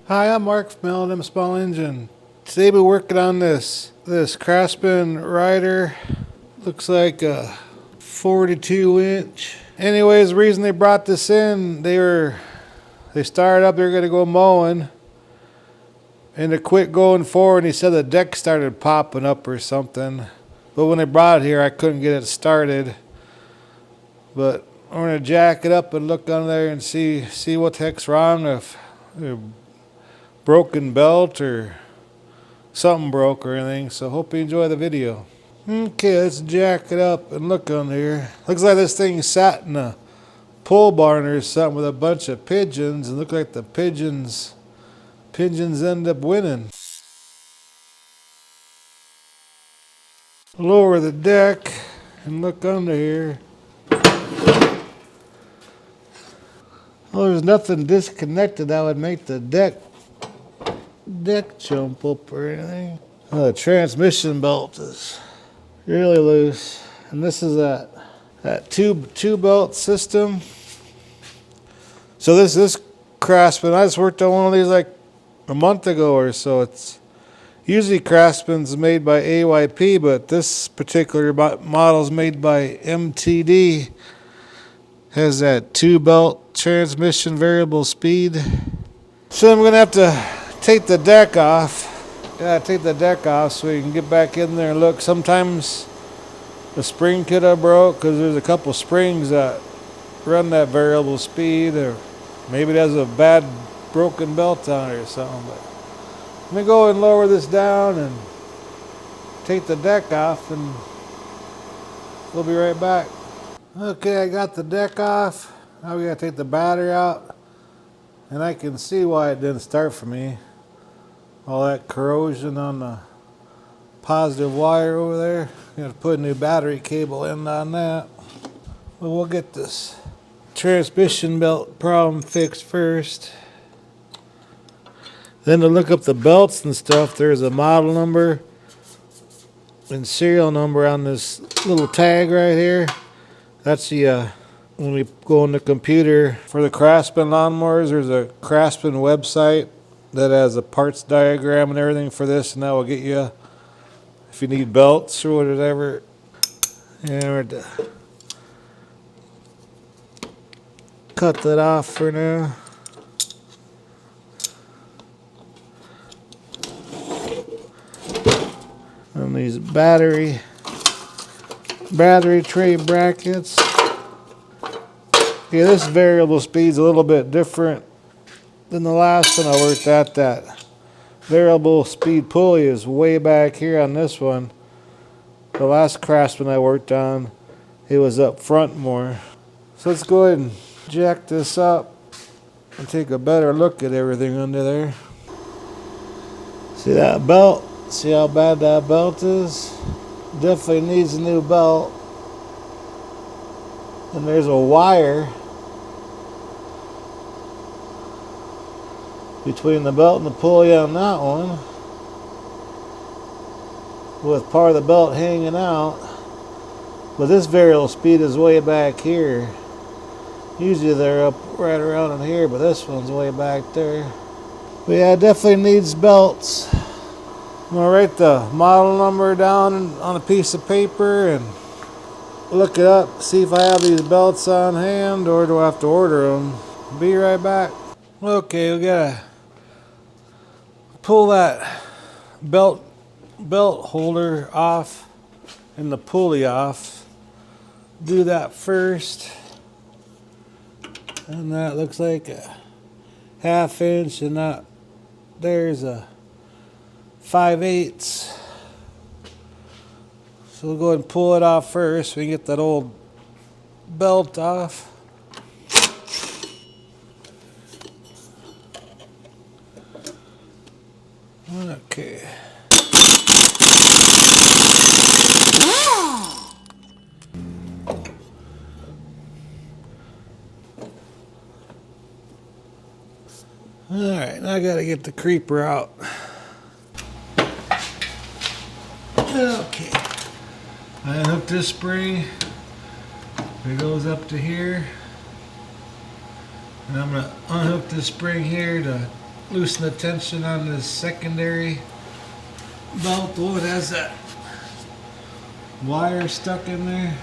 Hi, I'm Mark from L&M Small Engine. Today we're working on this Craftsman rider. Looks like a 42 inch. Anyways, the reason they brought this in, they started up, they were gonna go mowing. And it quit going forward, and he said the deck started popping up or something. But when they brought it here, I couldn't get it started. But I'm gonna jack it up and look under there and see what the heck's wrong, if broken belt or something broke or anything. So hope you enjoy the video. Okay, let's jack it up and look on here. Looks like this thing sat in a pole barn or something with a bunch of pigeons, and look like the pigeons end up winning. Lower the deck and look under here. Well, there's nothing disconnected that would make the deck jump up or anything. The transmission belt is really loose, and this is that two belt system. So this Craftsman, I just worked on one of these like a month ago or so. It's usually Craftsman's made by AYP, but this particular model is made by MTD. Has that 2-belt transmission variable speed. So I'm gonna have to take the deck off. Gotta take the deck off so we can get back in there and look. Sometimes the spring could have broke because there's a couple springs that run that variable speed, or maybe it has a bad broken belt on it or something. But let me go and lower this down and take the deck off, and we'll be right back. Okay, I got the deck off. Now we gotta take the battery out, and I can see why it didn't start for me. All that corrosion on the positive wire over there. Got to put a new battery cable in on that. But we'll get this transmission belt problem fixed first. Then to look up the belts and stuff, there's a model number and serial number on this little tag right here. That's the when we go on the computer for the Craftsman lawnmowers, there's a Craftsman website that has a parts diagram and everything for this, and that will get you if you need belts or whatever. And we're to cut that off for now. And these battery tray brackets. Yeah, this variable speed's a little bit different than the last one I worked at. That variable speed pulley is way back here on this one. The last Craftsman I worked on, it was up front more. So let's go ahead and jack this up and take a better look at everything under there. See that belt? See how bad that belt is? Definitely needs a new belt. And there's a wire between the belt and the pulley on that one, with part of the belt hanging out. But this variable speed is way back here. Usually they're up right around in here, but this one's way back there. But yeah, it definitely needs belts. I'm gonna write the model number down on a piece of paper and look it up, see if I have these belts on hand or do I have to order them. Be right back. Okay, we gotta pull that belt holder off and the pulley off. Do that first. And that looks like a 1/2 inch, and that there's a 5/8. So we'll go ahead and pull it off first so we can get that old belt off. Okay. Alright, now I gotta get the creeper out. Okay. I unhooked this spring. It goes up to here. And I'm gonna unhook this spring here to loosen the tension on this secondary belt. Oh, it has that wire stuck in there.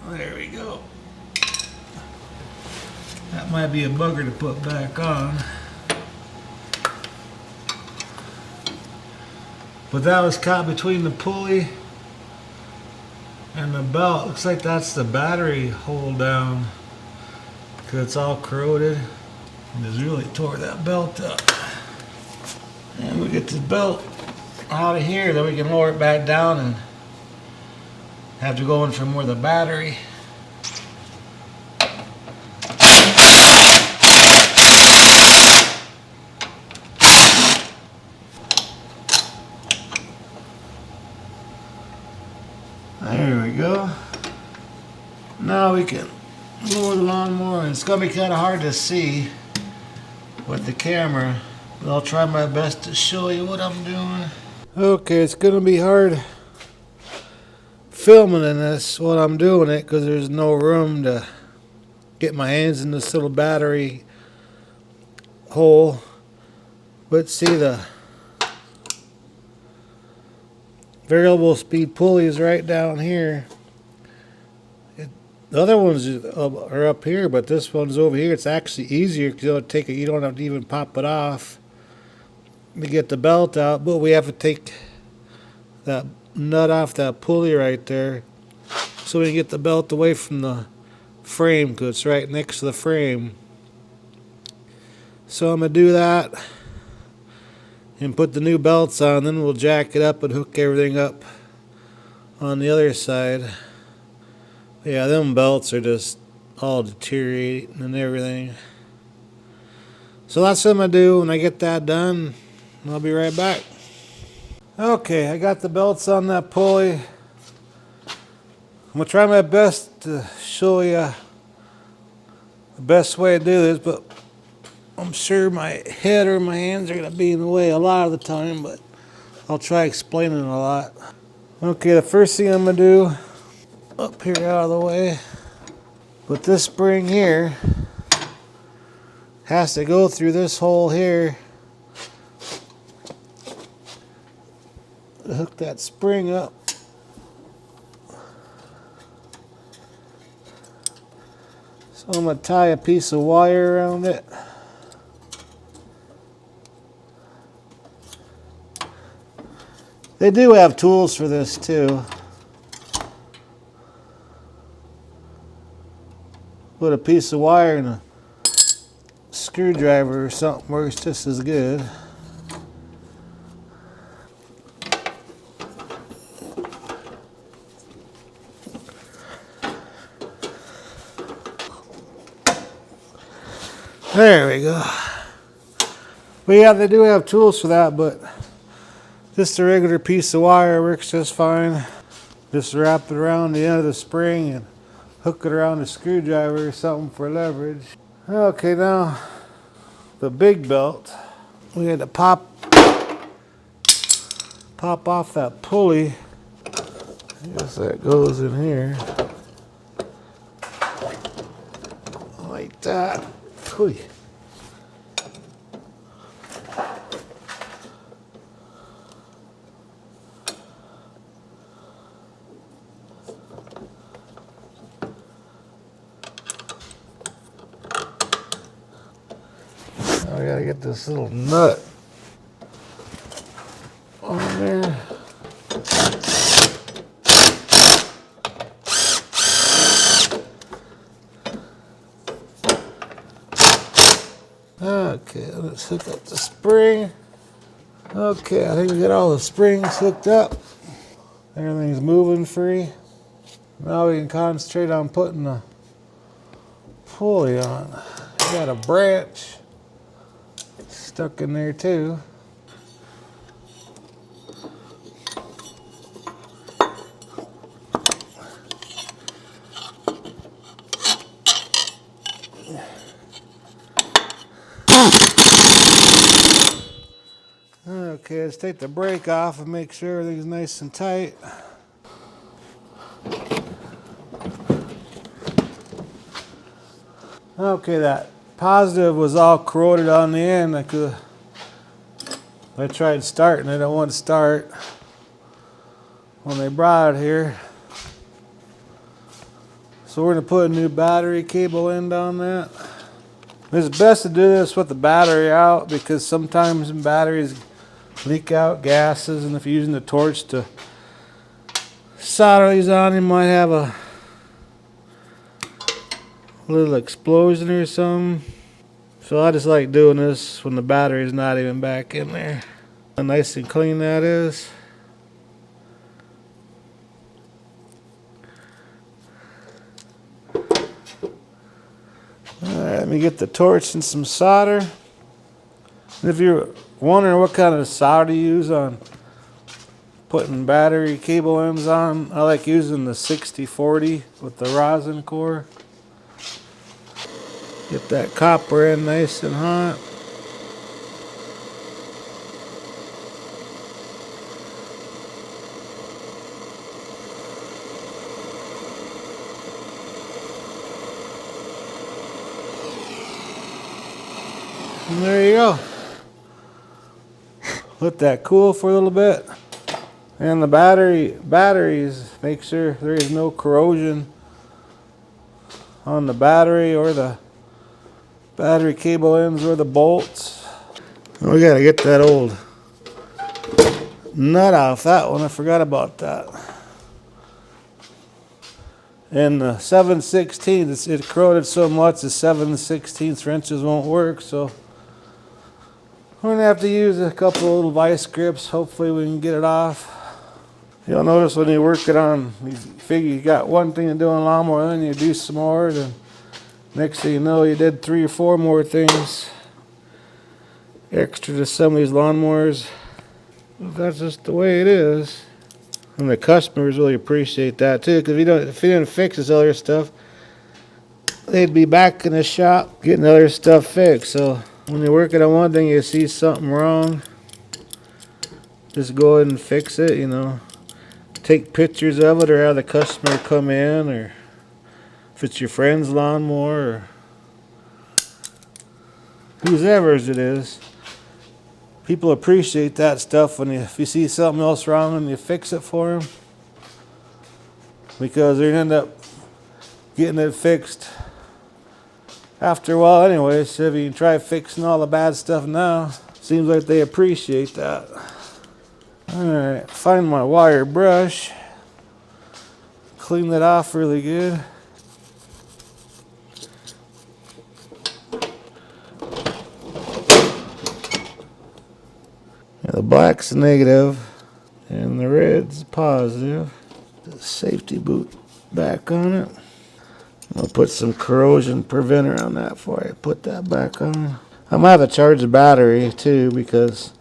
There we go. That might be a bugger to put back on. But that was caught between the pulley and the belt. Looks like that's the battery hold down because it's all corroded. And it's really tore that belt up. And we get this belt out of here, then we can lower it back down and have to go in for more of the battery. There we go. Now we can lower the lawnmower. It's going to be kind of hard to see with the camera, but I'll try my best to show you what I'm doing. Okay, it's going to be hard filming in this while I'm doing it because there's no room to get my hands in this little battery hole. But see, the variable speed pulley is right down here. The other ones are up here, but this one's over here. It's actually easier because you don't have to even pop it off to get the belt out, but we have to take that nut off that pulley right there so we can get the belt away from the frame because it's right next to the frame. So I'm going to do that and put the new belts on, then we'll jack it up and hook everything up on the other side. Yeah, them belts are just all deteriorating and everything. So that's what I'm going to do. When I get that done, I'll be right back. Okay, I got the belts on that pulley. I'm going to try my best to show you the best way to do this, but I'm sure my head or my hands are going to be in the way a lot of the time, but I'll try explaining a lot. Okay, the first thing I'm going to do, up here out of the way, but this spring here has to go through this hole here to hook that spring up. So I'm going to tie a piece of wire around it. They do have tools for this too. Put a piece of wire and a screwdriver or something works just as good. There we go. But yeah, they do have tools for that, but just a regular piece of wire works just fine. Just wrap it around the end of the spring and hook it around a screwdriver or something for leverage. Okay, now the big belt. We had to pop off that pulley. I guess that goes in here. Like that. Whew. I gotta get this little nut on there. Okay, let's hook up the spring. Okay, I think we got all the springs hooked up. Everything's moving free. Now we can concentrate on putting the pulley on. We got a branch stuck in there too. Okay, let's take the brake off and make sure everything's nice and tight. Okay, that positive was all corroded on the end. I tried starting it, I don't want to start when they brought it here. So we're going to put a new battery cable end on that. It's best to do this with the battery out because sometimes batteries leak out gases, and if you're using the torch to solder these on, you might have a little explosion or something. So I just like doing this when the battery's not even back in there. How nice and clean that is. Alright, let me get the torch and some solder. And if you're wondering what kind of solder to use on putting battery cable ends on, I like using the 6040 with the rosin core. Get that copper end nice and hot. And there you go. Let that cool for a little bit. And the batteries, make sure there is no corrosion on the battery or the battery cable ends or the bolts. We gotta get that old nut off that one. I forgot about that. And the 7/16, it corroded so much the 7/16 wrenches won't work, so we're gonna have to use a couple of little vice grips. Hopefully we can get it off. You'll notice when you work it on, you figure you got one thing to do on a lawnmower, then you do some more, then next thing you know you did 3 or 4 more things extra to some of these lawnmowers. That's just the way it is. And the customers really appreciate that too, because if you didn't fix this other stuff, they'd be back in the shop getting other stuff fixed. So when you're working on one thing, you see something wrong, just go ahead and fix it, you know. Take pictures of it or have the customer come in, or if it's your friend's lawnmower or whoever's it is. People appreciate that stuff if you see something else wrong and you fix it for them, because they're going to end up getting it fixed after a while anyway. So if you can try fixing all the bad stuff now, seems like they appreciate that. Alright, find my wire brush, clean that off really good. The black's negative and the red's positive. The safety boot back on it. I'll put some corrosion preventer on that before I put that back on. I might have to charge the battery too, because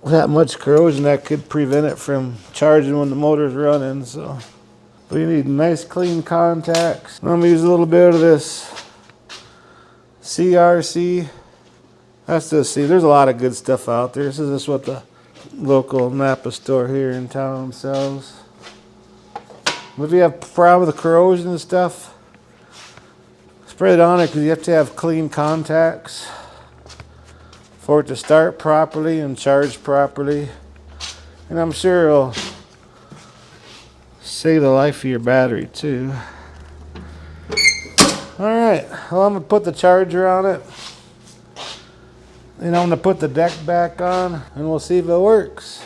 with that much corrosion that could prevent it from charging when the motor's running. So we need nice clean contacts. I'm gonna use a little bit of this CRC. That's just, see, there's a lot of good stuff out there. This is just what the local Napa store here in town sells. If you have a problem with the corrosion and stuff, spray it on it, because you have to have clean contacts for it to start properly and charge properly. And I'm sure it'll save the life of your battery too. Alright, well, I'm going to put the charger on it. And I'm going to put the deck back on and we'll see if it works.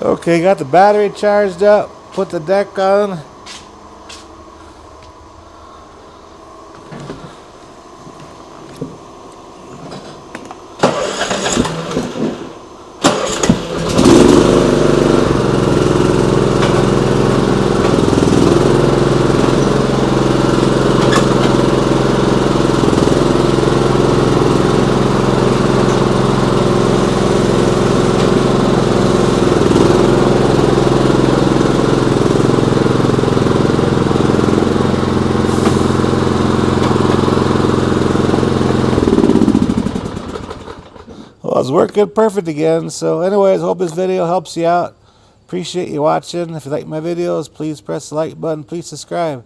Okay, got the battery charged up, put the deck on. Well, it's working perfect again. So anyways, hope this video helps you out. Appreciate you watching. If you like my videos, please press the like button. Please subscribe.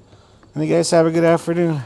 And you guys have a good afternoon.